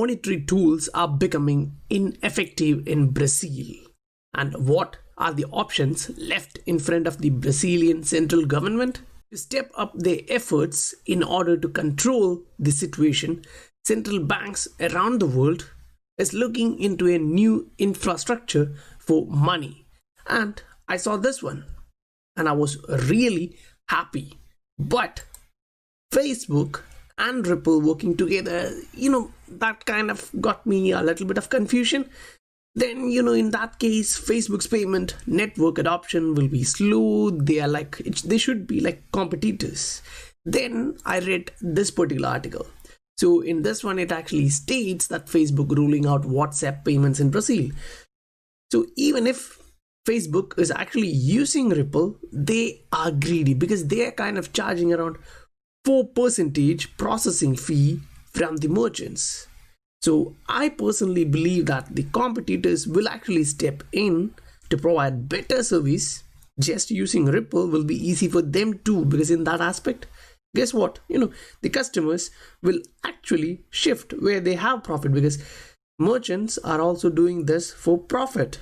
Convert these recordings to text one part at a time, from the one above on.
monetary tools are becoming ineffective in Brazil, and what are the options left in front of the Brazilian central government? To step up their efforts in order to control the situation, central banks around the world is looking into a new infrastructure for money. And I saw this one and I was really happy. But Facebook and Ripple working together, that kind of got me a little bit of confusion. Then, in that case, Facebook's payment network adoption will be slow. They should be like competitors. Then I read this particular article. So in this one, it actually states that Facebook rolling out WhatsApp payments in Brazil. So even if Facebook is actually using Ripple, they are greedy because they are kind of charging around 4% processing fee from the merchants. So I personally believe that the competitors will actually step in to provide better service. Just using Ripple will be easy for them too, because in that aspect, guess what? The customers will actually shift where they have profit, because merchants are also doing this for profit.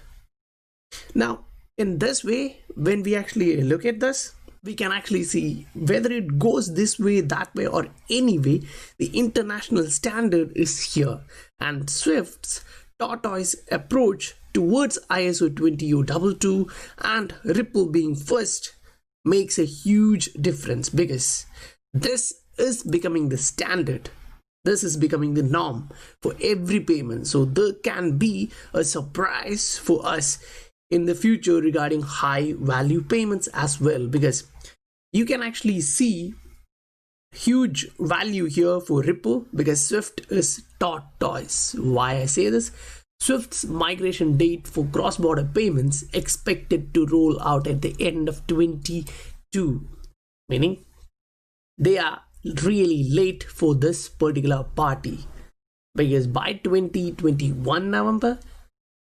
Now, in this way, when we actually look at this, we can actually see whether it goes this way, that way, or any way, the international standard is here. And Swift's tortoise approach towards ISO 20022 and Ripple being first makes a huge difference, because this is becoming the standard. This is becoming the norm for every payment. So there can be a surprise for us in the future regarding high value payments as well, because you can actually see huge value here for Ripple, because Swift is tortoise. Why I say this? Swift's migration date for cross-border payments expected to roll out at the end of 2022, meaning they are really late for this particular party, because by 2021 November,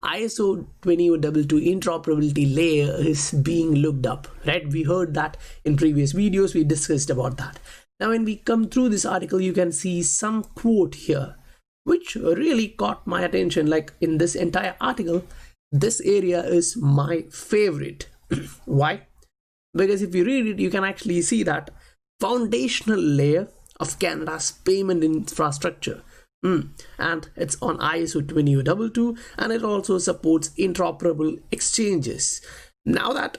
ISO 20022 interoperability layer is being looked up, right? We heard that in previous videos, we discussed about that. Now, when we come through this article, you can see some quote here, which really caught my attention. Like in this entire article, this area is my favorite. Why? Because if you read it, you can actually see that foundational layer of Canada's payment infrastructure. And it's on ISO 20022, and it also supports interoperable exchanges. Now that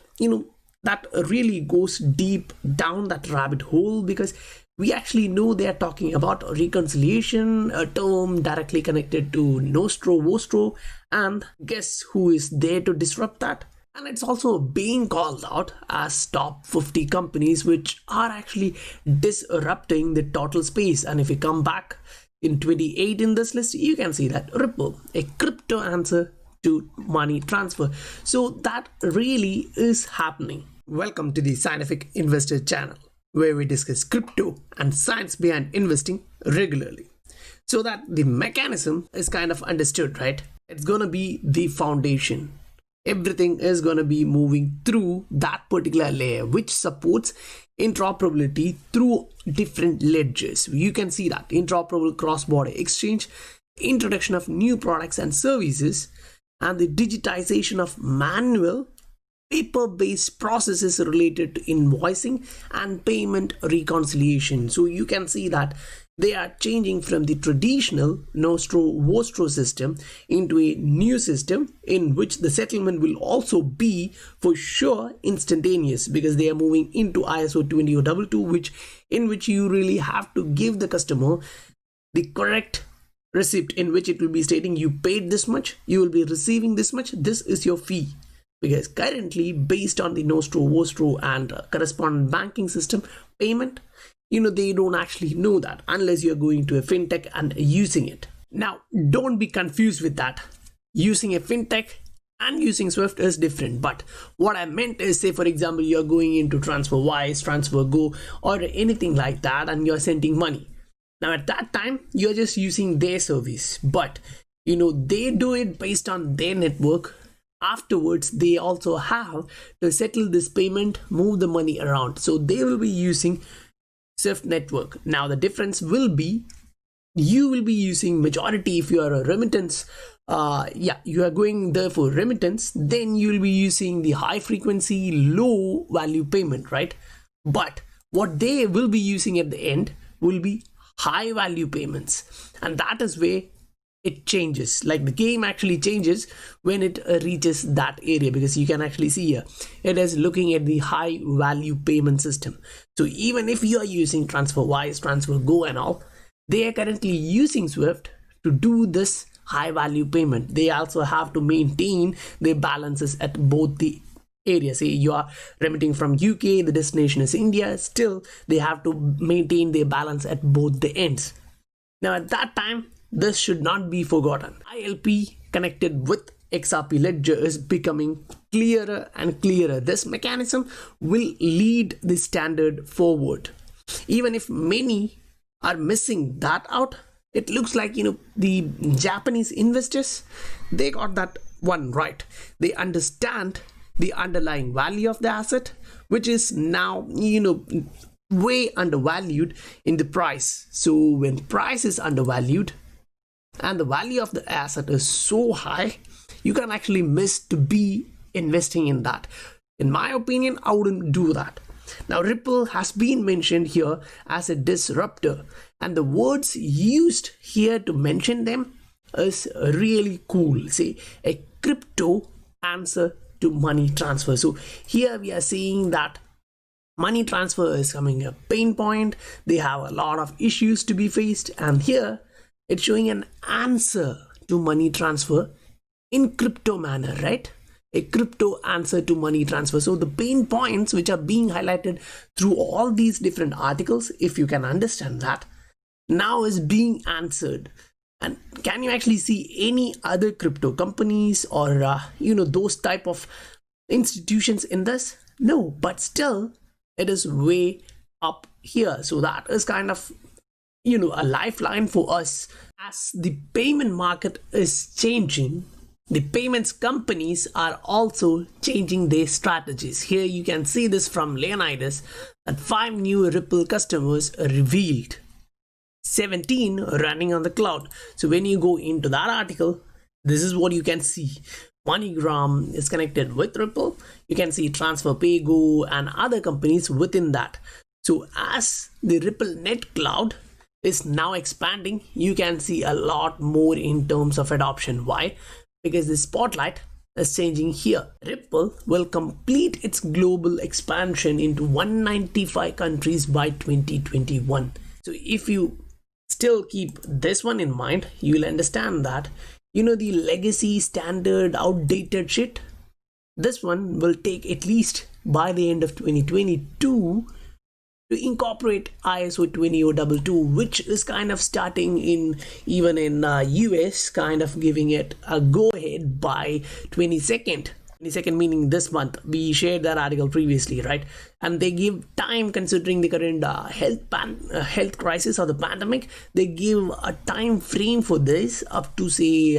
that really goes deep down that rabbit hole, because we actually know they are talking about reconciliation, a term directly connected to nostro vostro, and guess who is there to disrupt that? And it's also being called out as top 50 companies which are actually disrupting the total space. And if we come back in 28 in this list, you can see that Ripple, a crypto answer to money transfer. So that really is happening. Welcome to the Scientific Investor channel, where we discuss crypto and science behind investing regularly, so that the mechanism is kind of understood, right? It's gonna be the foundation. Everything is gonna be moving through that particular layer, which supports interoperability through different ledgers. You can see that interoperable cross-border exchange, introduction of new products and services, and the digitization of manual paper-based processes related to invoicing and payment reconciliation. So you can see that they are changing from the traditional nostro vostro system into a new system in which the settlement will also be for sure instantaneous, because they are moving into ISO 20022, in which you really have to give the customer the correct receipt, in which it will be stating you paid this much, you will be receiving this much, this is your fee. Because currently, based on the nostro vostro and correspondent banking system payment, they don't actually know that unless you're going to a fintech and using it. Now, don't be confused with that. Using a fintech and using Swift is different. But what I meant is, say for example, you're going into TransferWise, TransferGo, or anything like that, and you're sending money. Now at that time, you're just using their service, but they do it based on their network. Afterwards, they also have to settle this payment, move the money around. So they will be using Swift network. Now the difference will be you will be using majority. If you are a remittance, you are going there for remittance, then you will be using the high frequency low value payment, right? But what they will be using at the end will be high value payments, and that is where it changes. Like the game actually changes when it reaches that area, because you can actually see here it is looking at the high value payment system. So even if you are using TransferWise, TransferGo and all, they are currently using Swift to do this high value payment. They also have to maintain their balances at both the areas. Say you are remitting from UK, the destination is India, still they have to maintain their balance at both the ends. Now at that time, this should not be forgotten. ILP connected with XRP ledger is becoming clearer and clearer. This mechanism will lead the standard forward. Even if many are missing that out, it looks like, the Japanese investors, they got that one right. They understand the underlying value of the asset, which is now, way undervalued in the price. So when price is undervalued and the value of the asset is so high, you can actually miss to be investing in that. In my opinion, I wouldn't do that. Now Ripple has been mentioned here as a disruptor, and the words used here to mention them is really cool. Say a crypto answer to money transfer. So here we are seeing that money transfer is coming a pain point. They have a lot of issues to be faced, and here it's showing an answer to money transfer in crypto manner, right? A crypto answer to money transfer. So the pain points which are being highlighted through all these different articles, if you can understand that, now is being answered. And can you actually see any other crypto companies or those type of institutions in this? No, but still it is way up here. So that is kind of a lifeline for us. As the payment market is changing, the payments companies are also changing their strategies. Here you can see this from Leonidas, that 5 new Ripple customers are revealed, 17 running on the cloud. So when you go into that article, this is what you can see. MoneyGram is connected with Ripple. You can see TransferPay, Go and other companies within that. So as the Ripple Net Cloud is now expanding, you can see a lot more in terms of adoption. Why? Because the spotlight is changing here. Ripple will complete its global expansion into 195 countries by 2021. So if you still keep this one in mind, you'll understand that the legacy, standard, outdated shit, this one will take at least by the end of 2022 to incorporate ISO 20022, which is kind of starting in US, kind of giving it a go ahead by 22nd meaning this month. We shared that article previously, right? And they give time, considering the current health crisis or the pandemic. They give a time frame for this up to say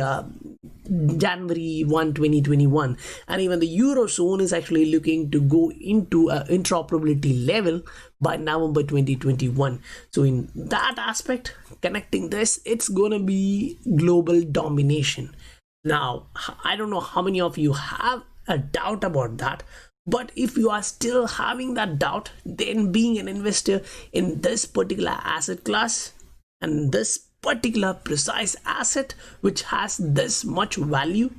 January 1, 2021. And even the Eurozone is actually looking to go into an interoperability level by November 2021. So in that aspect, connecting this, it's gonna be global domination. Now, I don't know how many of you have a doubt about that, but if you are still having that doubt, then being an investor in this particular asset class and this particular precise asset which has this much value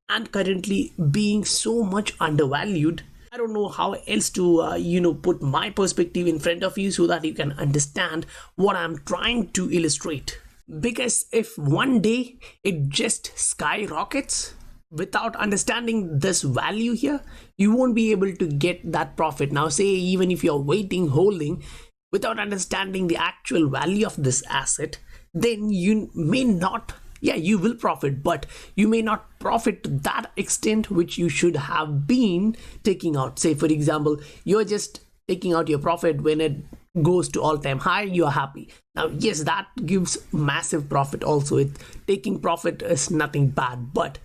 and currently being so much undervalued, I don't know how else to put my perspective in front of you so that you can understand what I'm trying to illustrate. Because if one day it just skyrockets without understanding this value here, you won't be able to get that profit. Now say even if you're waiting, holding without understanding the actual value of this asset, then you may not, you will profit, but you may not profit to that extent which you should have been taking out. Say for example, you're just taking out your profit when it goes to all-time high, you're happy. Now yes, that gives massive profit also. Taking profit is nothing bad, but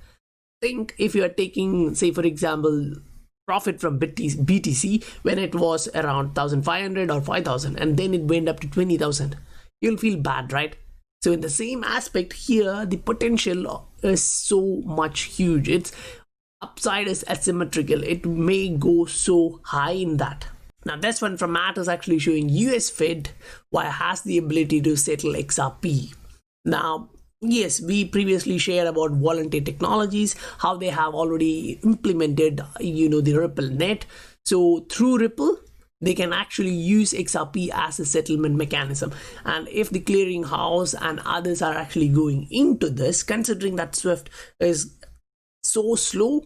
think if you are taking, say for example, profit from BTC when it was around 1,500 or 5,000 and then it went up to 20,000, you'll feel bad, right? So in the same aspect here, the potential is so much huge. Its upside is asymmetrical. It may go so high in that. Now this one from Matt is actually showing US Fed why has the ability to settle XRP. Now, yes, we previously shared about Volunteer Technologies, how they have already implemented, the Ripple net. So through Ripple, they can actually use XRP as a settlement mechanism. And if the clearinghouse and others are actually going into this, considering that SWIFT is so slow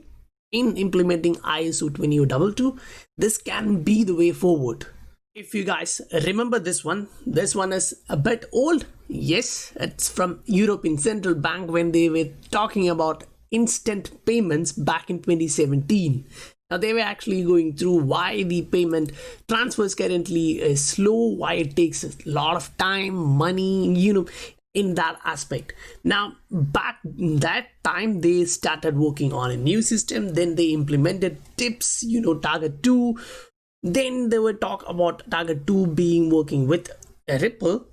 in implementing ISO 20022, this can be the way forward. If you guys remember this one is a bit old. Yes, it's from European Central Bank when they were talking about instant payments back in 2017. Now they were actually going through why the payment transfers currently is slow, why it takes a lot of time, money, in that aspect. Now back that time they started working on a new system, then they implemented tips, target 2, then they were talk about target 2 being working with a Ripple.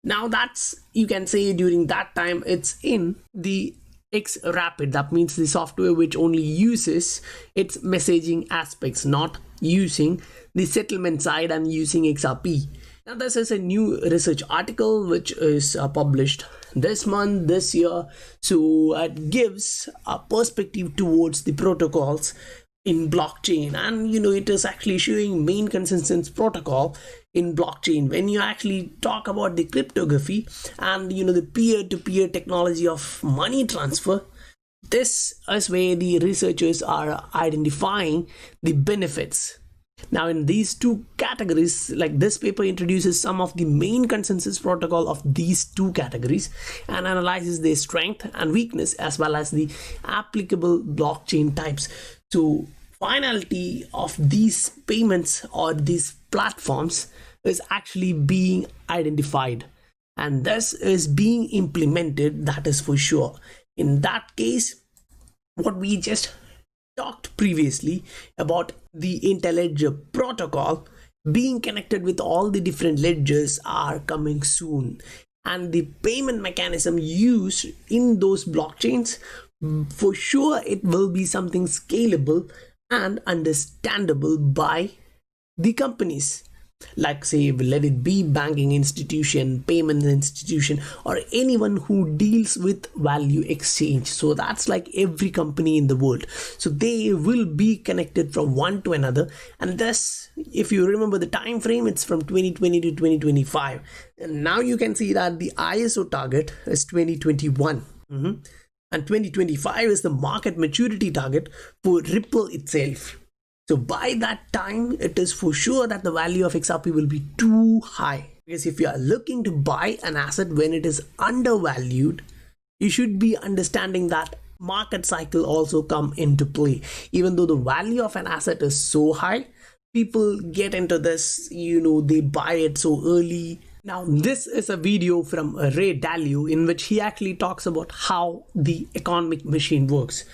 Now that's, you can say during that time it's in the XRP, that means the software which only uses its messaging aspects, not using the settlement side and using XRP. Now this is a new research article which is published this month, this year. So it gives a perspective towards the protocols in blockchain, and it is actually showing main consensus protocol in blockchain. When you actually talk about the cryptography and the peer-to-peer technology of money transfer, this is where the researchers are identifying the benefits. Now in these two categories, like this paper introduces some of the main consensus protocol of these two categories and analyzes their strength and weakness as well as the applicable blockchain types. So finality of these payments or these platforms is actually being identified, and this is being implemented, that is for sure. In that case, what we just talked previously about the interledger protocol being connected with all the different ledgers are coming soon, and the payment mechanism used in those blockchains, for sure it will be something scalable and understandable by the companies, like say let it be banking institution, payment institution, or anyone who deals with value exchange. So that's like every company in the world, so they will be connected from one to another. And thus, if you remember the time frame, it's from 2020 to 2025, and now you can see that the ISO target is 2021. And 2025 is the market maturity target for Ripple itself. So by that time, it is for sure that the value of XRP will be too high. Because if you are looking to buy an asset when it is undervalued, you should be understanding that market cycle also come into play. Even though the value of an asset is so high, people get into this, they buy it so early. Now this is a video from Ray Dalio in which he actually talks about how the economic machine works.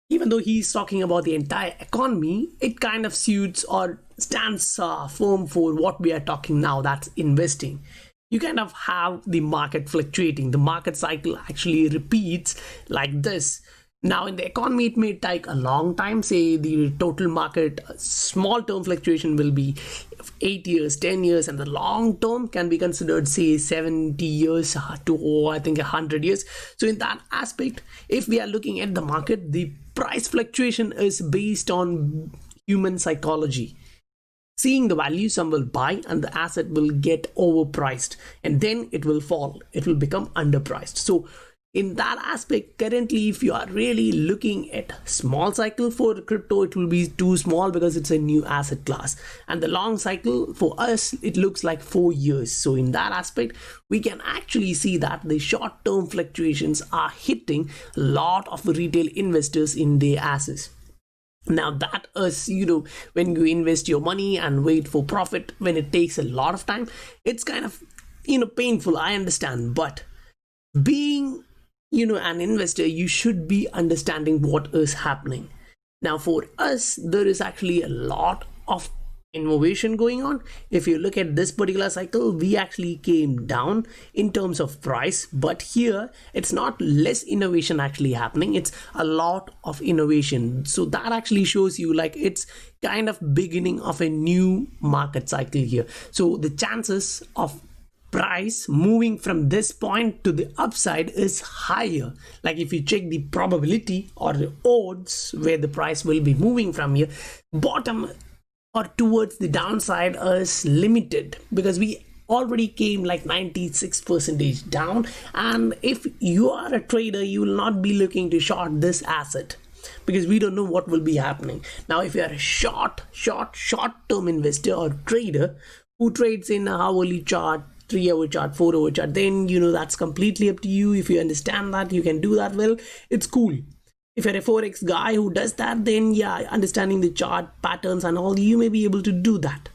Even though he's talking about the entire economy, it kind of suits or stands firm for what we are talking now, that's investing. You kind of have the market fluctuating. The market cycle actually repeats like this. Now in the economy, it may take a long time. Say the total market small term fluctuation will be 8 years, 10 years, and the long term can be considered say 70 years to I think 100 years. So in that aspect, if we are looking at the market, the price fluctuation is based on human psychology. Seeing the value, some will buy and the asset will get overpriced, and then it will fall, it will become underpriced. So in that aspect, currently, if you are really looking at small cycle for crypto, it will be too small because it's a new asset class. And the long cycle for us, it looks like 4 years. So in that aspect, we can actually see that the short-term fluctuations are hitting a lot of retail investors in their assets. Now that is, when you invest your money and wait for profit, when it takes a lot of time, it's kind of, painful, I understand. But being an investor, you should be understanding what is happening. Now for us, there is actually a lot of innovation going on. If you look at this particular cycle, we actually came down in terms of price, but here it's not less innovation actually happening, it's a lot of innovation. So that actually shows you like it's kind of beginning of a new market cycle here. So the chances of price moving from this point to the upside is higher. Like if you check the probability or the odds where the price will be moving from here, bottom or towards the downside is limited, because we already came like 96% down. And if you are a trader, you will not be looking to short this asset, because we don't know what will be happening. Now if you are a short-term investor or trader who trades in a hourly chart, 3-hour chart, 4-hour chart, then that's completely up to you. If you understand that, you can do that well, it's cool. If you're a forex guy who does that, then yeah, understanding the chart patterns and all, you may be able to do that.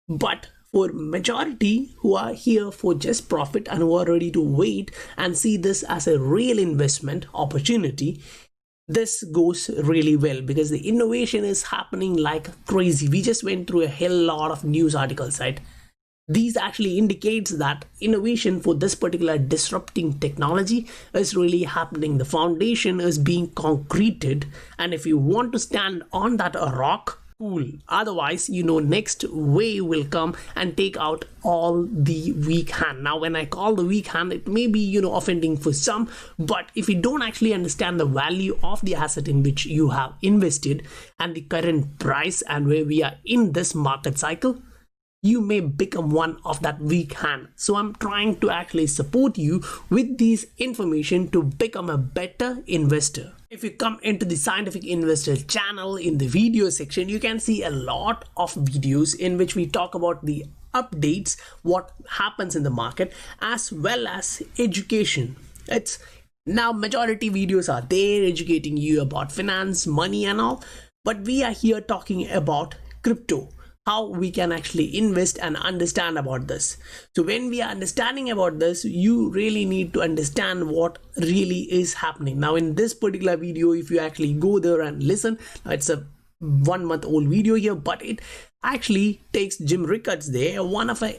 But for majority who are here for just profit and who are ready to wait and see this as a real investment opportunity, this goes really well, because the innovation is happening like crazy. We just went through a hell lot of news articles, right? These actually indicates that innovation for this particular disrupting technology is really happening. The foundation is being concreted, and if you want to stand on that rock, cool. Otherwise, next wave will come and take out all the weak hand. Now, when I call the weak hand, it may be, offending for some, but if you don't actually understand the value of the asset in which you have invested and the current price and where we are in this market cycle, you may become one of that weak hand. So I'm trying to actually support you with these information to become a better investor. If you come into the Scientific Investor channel, in the video section, you can see a lot of videos in which we talk about the updates, what happens in the market, as well as education. It's now majority videos are there educating you about finance, money and all, but we are here talking about crypto, how we can actually invest and understand about this. So when we are understanding about this, you really need to understand what really is happening. Now in this particular video, if you actually go there and listen, now it's a 1-month-old video here, but it actually takes Jim Rickards there, one of a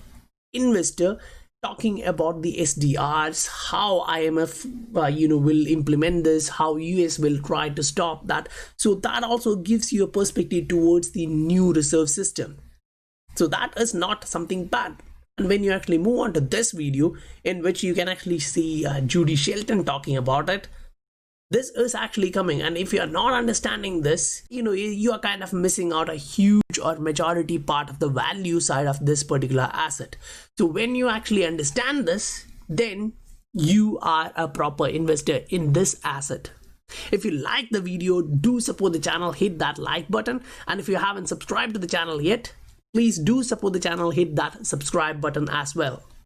investor, talking about the SDRs, how IMF will implement this, how US will try to stop that. So that also gives you a perspective towards the new reserve system. So that is not something bad. And when you actually move on to this video, in which you can actually see Judy Shelton talking about it, this is actually coming. And if you are not understanding this, you are kind of missing out a huge or majority part of the value side of this particular asset. So when you actually understand this, then you are a proper investor in this asset. If you like the video, do support the channel, hit that like button. And if you haven't subscribed to the channel yet, please do support the channel, hit that subscribe button as well.